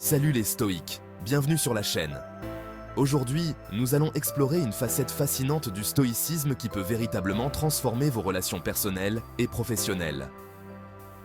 Salut les stoïques, bienvenue sur la chaîne. Aujourd'hui, nous allons explorer une facette fascinante du stoïcisme qui peut véritablement transformer vos relations personnelles et professionnelles.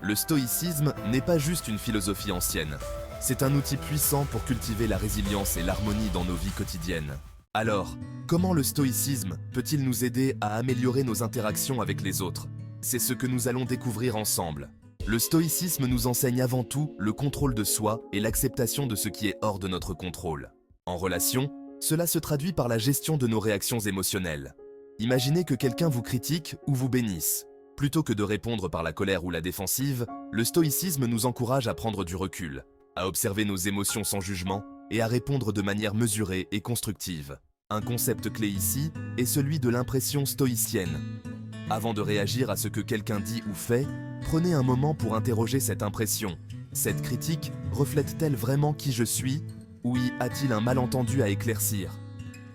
Le stoïcisme n'est pas juste une philosophie ancienne, c'est un outil puissant pour cultiver la résilience et l'harmonie dans nos vies quotidiennes. Alors, comment le stoïcisme peut-il nous aider à améliorer nos interactions avec les autres? C'est ce que nous allons découvrir ensemble. Le stoïcisme nous enseigne avant tout le contrôle de soi et l'acceptation de ce qui est hors de notre contrôle. En relation, cela se traduit par la gestion de nos réactions émotionnelles. Imaginez que quelqu'un vous critique ou vous bénisse. Plutôt que de répondre par la colère ou la défensive, le stoïcisme nous encourage à prendre du recul, à observer nos émotions sans jugement et à répondre de manière mesurée et constructive. Un concept clé ici est celui de l'impression stoïcienne. Avant de réagir à ce que quelqu'un dit ou fait, prenez un moment pour interroger cette impression. Cette critique reflète-t-elle vraiment qui je suis? Ou y a-t-il un malentendu à éclaircir?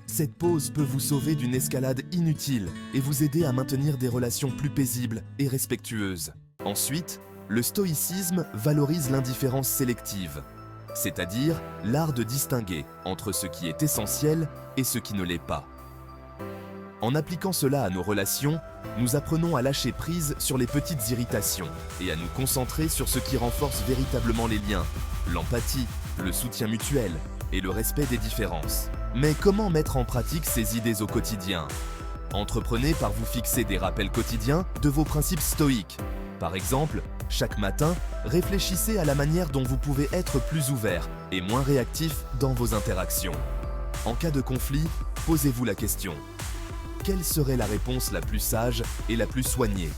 Cette pause peut vous sauver d'une escalade inutile et vous aider à maintenir des relations plus paisibles et respectueuses. Ensuite, le stoïcisme valorise l'indifférence sélective, c'est-à-dire l'art de distinguer entre ce qui est essentiel et ce qui ne l'est pas. En appliquant cela à nos relations, nous apprenons à lâcher prise sur les petites irritations et à nous concentrer sur ce qui renforce véritablement les liens, l'empathie, le soutien mutuel et le respect des différences. Mais comment mettre en pratique ces idées au quotidien? Entreprenez par vous fixer des rappels quotidiens de vos principes stoïques. Par exemple, chaque matin, réfléchissez à la manière dont vous pouvez être plus ouvert et moins réactif dans vos interactions. En cas de conflit, posez-vous la question: quelle serait la réponse la plus sage et la plus soignée?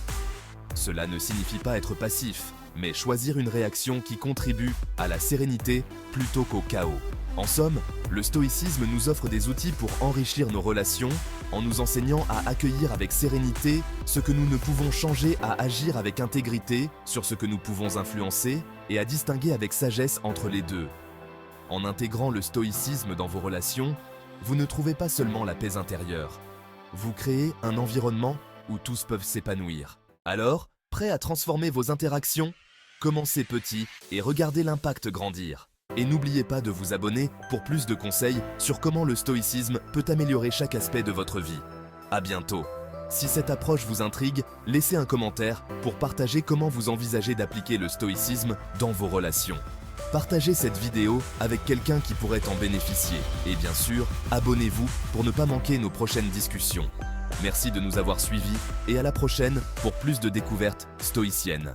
Cela ne signifie pas être passif, mais choisir une réaction qui contribue à la sérénité plutôt qu'au chaos. En somme, le stoïcisme nous offre des outils pour enrichir nos relations en nous enseignant à accueillir avec sérénité ce que nous ne pouvons changer, à agir avec intégrité sur ce que nous pouvons influencer et à distinguer avec sagesse entre les deux. En intégrant le stoïcisme dans vos relations, vous ne trouvez pas seulement la paix intérieure. Vous créez un environnement où tous peuvent s'épanouir. Alors, prêt à transformer vos interactions? Commencez petit et regardez l'impact grandir. Et n'oubliez pas de vous abonner pour plus de conseils sur comment le stoïcisme peut améliorer chaque aspect de votre vie. À bientôt. Si cette approche vous intrigue, laissez un commentaire pour partager comment vous envisagez d'appliquer le stoïcisme dans vos relations. Partagez cette vidéo avec quelqu'un qui pourrait en bénéficier. Et bien sûr, abonnez-vous pour ne pas manquer nos prochaines discussions. Merci de nous avoir suivis et à la prochaine pour plus de découvertes stoïciennes.